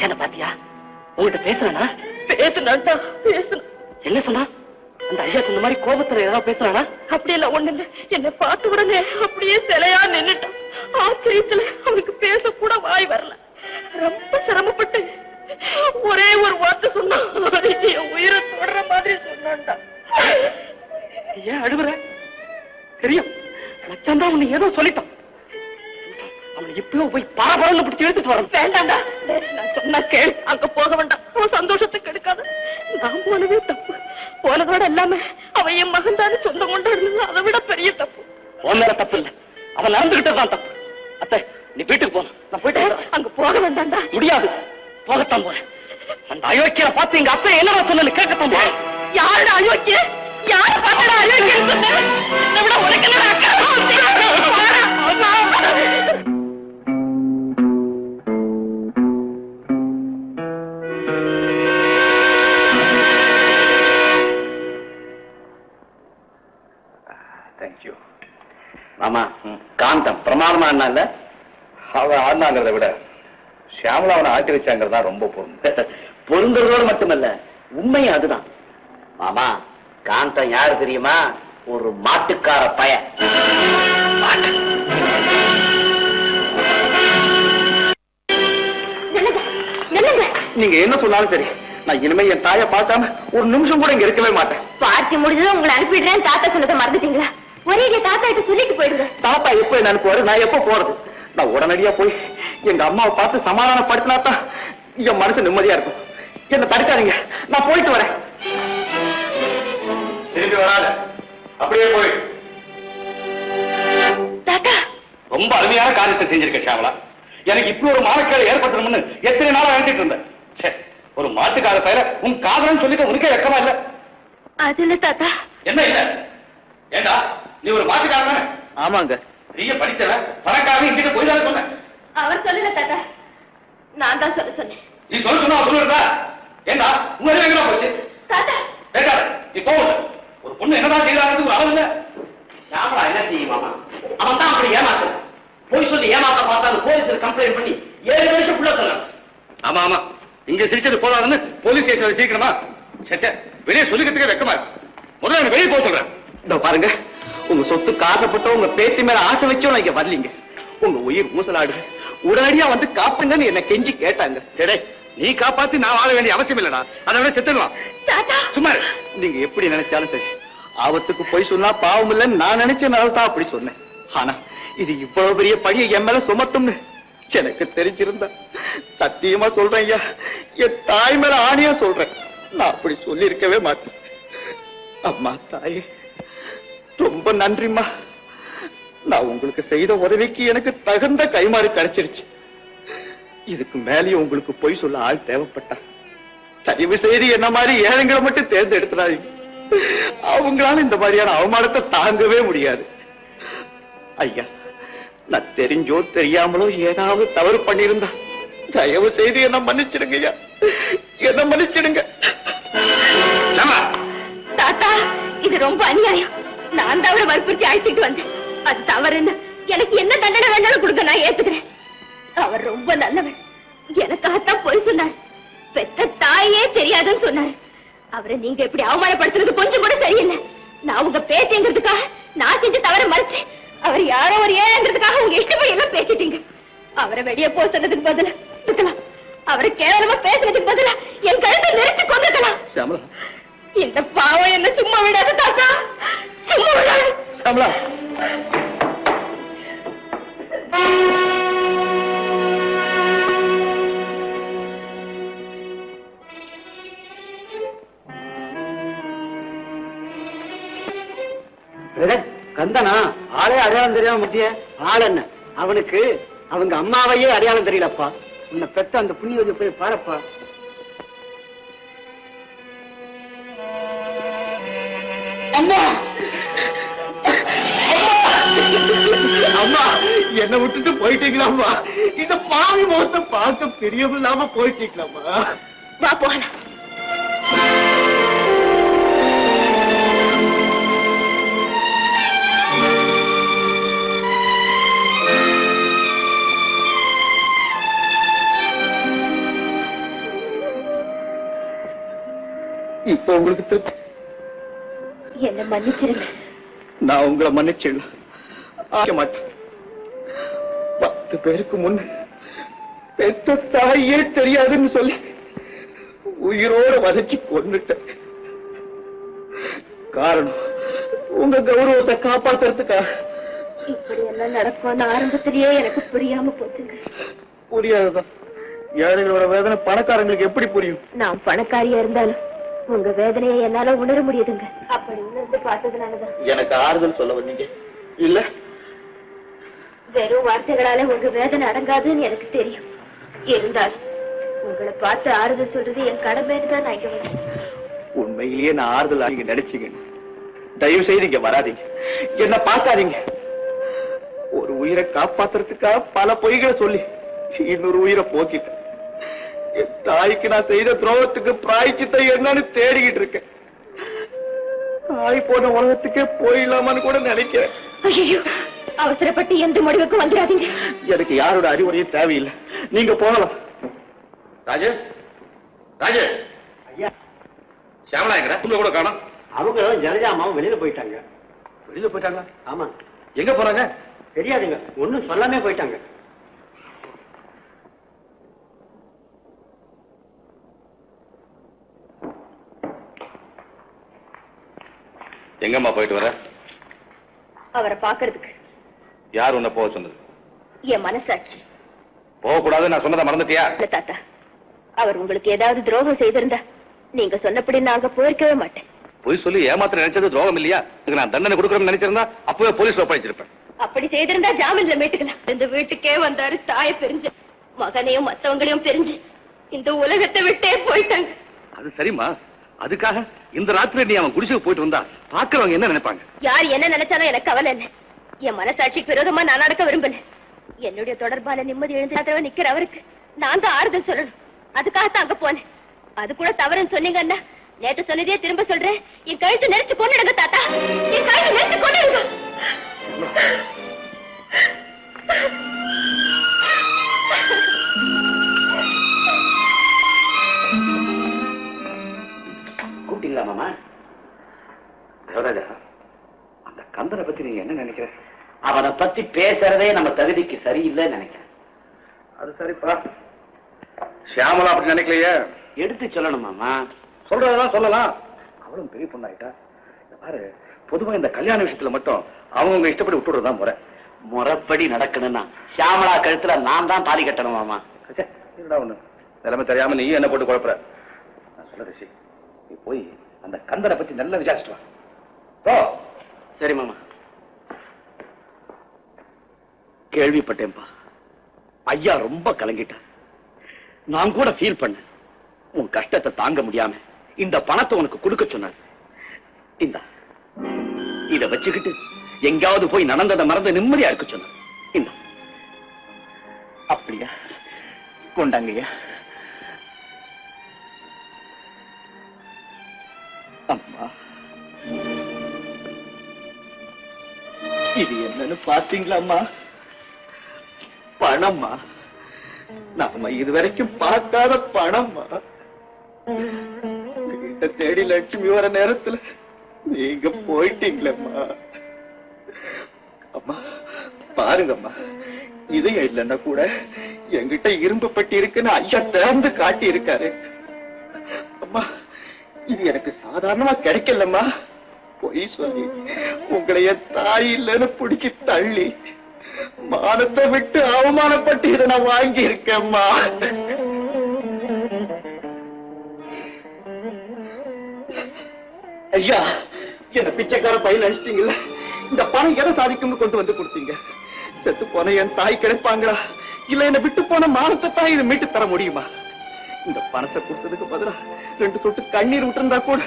மச்சான பாத்தியா? உங்ககிட்ட பேசுறானா? பேசுனான்டா, பேசுன. என்ன சொன்னா? அந்த ஐயா சொன்ன மாதிரி கோபத்துல ஏதாவது பேசுறானா? அப்படியெல்லாம் ஒண்ணு இல்ல. என்னை பார்த்த உடனே அப்படியே சிலையா நின்னுட்டான். ஆச்சரியத்துல அவனுக்கு பேசக்கூட வாய் வரல. ரொம்ப சிரமப்பட்டு ஒரே ஒரு வார்த்தை சொன்னான். உயிரை தொடர மாதிரி சொன்னான்டா. ஏன் அழுகுற? தெரியும் மச்சான் தான் உன்னை ஏதோ சொல்லிட்டான். அவனை இப்பயும் போய் பாரபரன்னு பிடிச்சி எடுத்துட்டு வர. வேண்டாண்டா, நான் சொன்னா கேளு. அங்க போக வேண்டாம். அவன் சந்தோஷத்தை கெடுக்காத. நான் போனவே தப்பு. போனதோட எல்லாமே அவன் என் மகன் தானே சொந்தம் கொண்டாடுறது. அதை விட பெரிய தப்பு. உன் மேல தப்பு இல்ல, அவன் நடந்துகிட்டதான் தப்பு. அத்தை, நீ வீட்டுக்கு போன. நான் போயிட்டு அங்க போக வேண்டாண்டா. முடியாது, போகத்தான் போறேன். அந்த அயோக்கிய பார்த்து எங்க அப்பா என்னவா சொன்னு கேட்கத்தான் போறேன். யாரோட அயோக்கிய? யார பார்த்தா அயோக்கிய சொன்ன? இதை விட உனக்கு என்ன அக்கா? ஆமா, காந்தம் பிரமாதமா ஆனால அவன் ஆடினாங்கிறத விட ஷியாமலா அவனை ஆட்டி வச்சாங்கிறதா ரொம்ப பொருந்ததோடு மட்டுமல்ல, உண்மையும் அதுதான். மாமா, காந்தம் யாரு தெரியுமா? ஒரு மாட்டுக்கார பய. நீங்க என்ன சொன்னாலும் சரி, நான் இனிமே என் தாயை பார்க்காம ஒரு நிமிஷம் கூட இங்க இருக்கவே மாட்டேன். பார்த்து முடிஞ்சதும் உங்களை அனுப்பிடுறேன். தாத்தா சொன்னதை மறந்துட்டீங்களா? ஒரே தாத்தா கிட்ட சொல்லிட்டு போயிடுங்க. தாத்தா எப்ப என்ன அனுப்புவாரு? நான் எப்ப போறது? நான் உடனடியா போய் எங்க அம்மாவை பார்த்து சமாதானப்படுத்தினாத்தான் என் மனசு நிம்மதியா இருக்கும். என்ன தடுக்காதீங்க, நான் போயிட்டு வரேன். திரும்பி வராத, அப்படியே போய். தாத்தா, ரொம்ப அருமையான காரியத்தை செஞ்சிருக்க ஷியாமலா. எனக்கு இப்படி ஒரு மானக்கேடு ஏற்பட்டுரும்னு எத்தனை நாளா நினைச்சிட்டு இருந்தேன். ஒரு மாட்டுக்கார பயிர உன் காதலன்னு சொல்லிட்டு உனக்கே வெக்கமா இல்ல? அது இல்ல தாத்தா. என்ன இல்ல? ஏண்டா, நீ ஒரு மாட்டுக்காரன் தானே? ஆமாங்க. நீங்க படிச்சவ பணக்காரன் என்கிட்ட போய் தானே சொன்ன. அவர் சொல்லல தாத்தா, நான் தான் சொல்ல சொன்னேன். நீ சொன்னா சொல்லுறதா? ஏண்டா, உங்க எங்க போச்சு? தாத்தா கேட்காத, நீ போகல. ஒரு பொண்ணு என்னதான் செய்யறாங்க ஒரு அளவு இல்ல. ஷியாமலா என்ன செய்யுமாமா? அவன் தான் அப்படி ஏமாத்து. போய் சொல்லி ஏமாத்த பார்த்தா போலீஸ்ல கம்ப்ளைண்ட் பண்ணி 7 வருஷம் புள்ள சொல்ல. ஆமா ஆமா, இங்க சிரிச்சது போதாதுன்னு போலீஸ் ஸ்டேஷன் சீக்கிரமா. சச்ச, வெளியே சொல்லிக்கிறதுக்கே வெக்கமா இருக்கு. முதல்ல எனக்கு வெளியே போக சொல்றேன். இதோ பாருங்க, உங்க சொத்து காசப்பட்ட உங்க பேத்தி மேல ஆசை வச்சோம் இங்க வரலீங்க. உங்க உயிர் ஊசலாடு, உடனடியா வந்து காப்புங்கன்னு என்ன கெஞ்சி கேட்டாங்க. சரி, நீ காப்பாத்தி நான் வாழ வேண்டிய அவசியம் இல்லடா. அதை விட செத்துடலாம். சும்மா நீங்க எப்படி நினைச்சாலும் சரி, ஆபத்துக்கு போய் சொன்னா பாவம் இல்லைன்னு நான் நினைச்சேன். தான் அப்படி சொன்னேன். ஆனா இது இவ்வளவு பெரிய பழியை என் மேல சுமத்தும்னு எனக்கு தெரிஞ்சிருந்தா சத்தியமா சொல்றேன் ஐயா, என் தாய் மேல ஆணையா சொல்றேன், நான் அப்படி சொல்லி இருக்கவே மாட்டேன். அம்மா தாயே, ரொம்ப நன்றிம்மா. நான் உங்களுக்கு செய்த உதவிக்கு எனக்கு தகுந்த கைமாறு கிடைச்சிருச்சு. இதுக்கு மேலேயும் உங்களுக்கு பொய் சொல்ல ஆள் தேவைப்பட்டா தயவு செய்து என்ன மாதிரி ஏழைங்களை மட்டும் தேர்ந்தெடுத்துறாதீங்க. அவங்களால இந்த மாதிரியான அவமானத்தை தாங்கவே முடியாது. ஐயா, நான் தெரிஞ்சோ தெரியாமலோ ஏதாவது தவறு பண்ணிருந்தா தயவு செய்து என்ன மன்னிச்சிடுங்க ஐயா, என்ன மன்னிச்சிடுங்க. தாத்தா, இது ரொம்ப அநியாயம். நான் தான் அவரை வற்புறுத்தி அழைச்சிட்டு வந்தேன். அது தவறுன்னு எனக்கு என்ன தண்டனை வேண்டாலும் கொடுக்க நான் ஏத்துக்கிறேன். அவர் ரொம்ப நல்லவர். எனக்காகத்தான் போய் சொன்னார். பெத்த தாயே தெரியாதுன்னு சொன்னார். அவரை நீங்க எப்படி அவமானப்படுத்துறது கொஞ்சம் கூட சரியில்லை. நான் உங்க பேச்சுங்கிறதுக்காக நான் செஞ்ச தவற மறைச்சு அவர் யாரோ ஒரு ஏழைங்கிறதுக்காக உங்க இஷ்டப்படி எல்லாம் பேசிட்டீங்க. அவரை வெளியே போக சொன்னதுக்கு பதிலா இருக்கலாம், அவரை கேவலமா பேசுறதுக்கு பதிலா என் கழுத்தை நெரிச்சு கொண்டிருக்கலாம். இந்த பாவம் என்ன சும்மா விடாது தாத்தா, சும்மா விடாது. ஷியாமலா, கந்தனா ஆளே அடையாளம் தெரியாம முட்டிய ஆள் என்ன? அவனுக்கு அவங்க அம்மாவையே அடையாளம் தெரியலப்பா. உன்னை பெத்த அந்த புண்ணியவதியை போய் பாரப்பா. அம்மா, அம்மா, என்னை விட்டுட்டு போயிட்டீங்களாம்மா? இந்த பாவி முகத்தை பார்க்க பிரியமில்லாம போயிட்டீங்களாம்மா? வா போகலாம். இப்ப உங்களுக்கு திருப்தி? என்ன மன்னிச்சிருங்க. நான் உங்களை மன்னிச்சிடலாம் ஆக மாட்டேன். 10 பேருக்கு முன்ன பெத்த தாயே தெரியாதுன்னு சொல்லி உயிரோட வதச்சி கொன்னுட்டேன். காரணம் உங்க கௌரவத்தை காப்பாத்துறதுக்காக. இப்படி எல்லாம் நடக்கும்னு ஆரம்பத்திலேயே எனக்கு புரியாம போச்சுங்க. புரியாதுதான். ஏழைகளோட வேதனை பணக்காரங்களுக்கு எப்படி புரியும்? நான் பணக்காரியா இருந்தாலும் உங்க வேதனையை என்னால உணர முடியுதுங்க. அப்படி உணர்ந்து பார்த்ததுனாலதான் எனக்கு ஆறுதல் சொல்ல வந்தீங்க இல்ல? வெறும் வார்த்தைகளால உங்க வேதனை அடங்காதுன்னு எனக்கு தெரியும். இருந்தாலும் உங்களை பார்த்து ஆறுதல் சொல்றது என் கடமைன்னு தான் நான் இங்க வந்தேன். உண்மையிலேயே நான் ஆறுதல் நீங்க நினைச்சீங்க. தயவு செய்து இங்க வராதீங்க, என்ன பார்க்காதீங்க. ஒரு உயிரை காப்பாத்துறதுக்காக பல பொய்களை சொல்லி இன்னொரு உயிரை போக்கிட்டேன். என் தாய்க்கு நான் செய்த துரோகத்துக்கு பிராய்ச்சித்தை என்னன்னு தேடிக்கிட்டு இருக்கேன். தாய் போன உலகத்துக்கே போயிடலாமான்னு கூட நினைக்கிறேன். ஐயோ, அவசரப்பட்டு எந்த முடிவுக்கு வந்துடாதீங்க. எனக்கு யாரோட அறிவுரையும் தேவையில்லை, நீங்க போகலாம். ராஜு, ராஜு, ஐயா, சியாமலா எங்கடா? உங்களை கூட காணோம். அவங்க ஜலஜாமாவும் வெளியில போயிட்டாங்க. வெளியில போயிட்டாங்களா? ஆமா. எங்க போறாங்க? தெரியாதுங்க, ஒண்ணும் சொல்லாமே போயிட்டாங்க. எங்கம்மா போயிட்டு வர? அவரை பாக்குறதுக்கு. யார் உன்னை போக சொன்னது? என் மனசாட்சி. போக கூடாது நான் சொன்னதை மறந்துட்டியா? இல்ல தாத்தா, அவர் உங்களுக்கு ஏதாவது துரோகம் செய்திருந்தா நீங்க சொன்னபடி நாங்க போயிருக்கவே மாட்டேன். போய் சொல்லி ஏமாத்திர நினைச்சது துரோகம் இல்லையா? இதுக்கு நான் தண்டனை கொடுக்கறேன்னு நினைச்சிருந்தா அப்பவே போலீஸ்ல ஒப்படைச்சிருப்பேன். அப்படி செய்திருந்தா ஜாமீன்ல மீட்டுக்கலாம். இந்த வீட்டுக்கே வந்தாரு, தாயை பிரிஞ்சு மகனையும் மத்தவங்களையும் பிரிஞ்சு இந்த உலகத்தை விட்டே போயிட்டாங்க. அது சரிம்மா, அதுக்காக இந்த ராத்திரி நீ அவன் குடிசுக்கு போயிட்டு வந்தா பாக்குறவங்க என்ன நினைப்பாங்க? யார் என்ன நினைச்சாலும் எனக்கு கவலை இல்லை. என் மனசாட்சிக்கு விரோதமா நான் நடக்க விரும்பல. என்னுடைய தொடர்பால நிம்மதி எழுந்து நிக்கிற அவருக்கு நான் தான் ஆறுதல் சொல்லணும். அதுக்காகத்தான் அங்க போனேன். அது கூட தவறுன்னு சொன்னீங்கன்னா நேற்று சொன்னதே திரும்ப சொல்றேன், என் கழுத்து நெரிச்சு கொண்டுடுங்க தாத்தா, என் கழுத்து நெரிச்சு கொண்டுடுங்க. கூப்பிட்டீங்களா மாமா? தேவராஜா, அந்த கந்தனை பத்தி நீங்க என்ன நினைக்கிற? அவனை பத்தி பேசுறதே நம்ம தகுதிக்கு சரியில்லைன்னு நினைக்கிறேன். அது சரிப்பா. சியாமலா அப்படி நினைக்கலையே. எடுத்து சொல்லணும் மாமா. சொல்றதெல்லாம் சொல்லலாம். அவளும் பெரிய பொண்ணாயிட்டா. பாரு, பொதுவா இந்த கல்யாண விஷயத்துல மட்டும் அவங்க இஷ்டப்படி விட்டுறதுதான் முறை. முறைப்படி நடக்கணும்னா சியாமலா கழுத்துல நான் தான் தாலி கட்டணும் மாமா. என்னடா ஒண்ணு நிலைமை தெரியாம நீ என்ன போட்டு குழப்புற? நான் சொல்ல ரிஷி, நீ போய் அந்த கந்தனை பத்தி நல்லா விசாரிச்சுட்டு வா. சரி மாமா. கேள்விப்பட்டேன்பா, ஐயா ரொம்ப கலங்கிட்டார். நான் கூட ஃபீல் பண்ணேன். உன் கஷ்டத்தை தாங்க முடியாம இந்த பணத்தை உனக்கு கொடுக்க சொன்னார். இந்த இத வச்சுக்கிட்டு எங்காவது போய் நடந்ததை மறந்து நிம்மதியா இருக்க சொன்னார். இந்த அப்படியா? கொண்டாங்கய்யா. அம்மா, இது என்னன்னு பாத்தீங்களாம்மா? பணம்மா, நாம இதுவரைக்கும் பார்க்காத பணம்மா. வீட்டை தேடி லட்சுமி வர நேரத்துல நீங்க போயிட்டீங்களேம்மா. அம்மா பாருங்கம்மா, இதயம் இல்லைன்னா கூட என்கிட்ட இரும்பு பெட்டி இருக்குன்னு ஐயா திறந்து காட்டி இருக்காரு. அம்மா, இது எனக்கு சாதாரணமா கிடைக்கலம்மா. பொய் சொல்லி உங்களைய தாய் இல்லைன்னு பிடிச்சு தள்ளி மானத்தை விட்டு அவமானப்பட்டு இதை நான் வாங்கி இருக்கேம்மா. ஐயா, என்ன பிச்சைக்கார பையன் நினைச்சிட்டீங்கல்ல? இந்த பணம் எதை சாதிக்கும்னு கொண்டு வந்து கொடுத்தீங்க. செத்து போன என் தாய் கிடைப்பாங்களா, இல்ல என்ன விட்டு போன மானத்தை தான் இதை மீட்டு தர முடியுமா? இந்த பணத்தை கொடுத்ததுக்கு பதிலா 2 சொட்டு கண்ணீர் விட்டுருந்தா கூட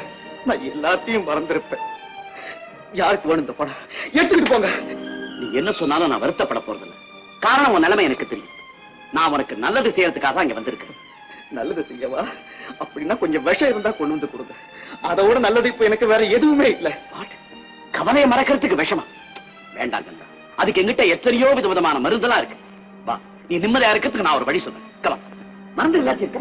நான் எல்லாத்தையும் மறந்திருப்பேன். யாருக்கு வேணும் இந்த பணம்? எடுத்துக்கிட்டு போங்க. நீ என்ன சொன்னாலும் நான் வருத்தப்பட போறதில்லை. காரணம் உன் நிலைமை எனக்கு தெரியும். நான் உனக்கு நல்லது செய்யறதுக்காக தான் இங்க வந்திருக்கேன். நல்லது செய்யவா? அப்படின்னா கொஞ்சம் விஷம் இருந்தா கொண்டு வந்து கொடுங்க. அதோட நல்லது இப்ப எனக்கு வேற எதுவுமே இல்லை. கவலையை மறக்கிறதுக்கு விஷமா? வேண்டாம் கந்தா, அதுக்கு எங்கிட்ட எத்தனையோ விதமான மருந்தெல்லாம் இருக்கு. வா, நீ நிம்மதியா இருக்கிறதுக்கு நான் ஒரு வழி சொல்றேன். கவலை மறந்து எல்லாத்தையும்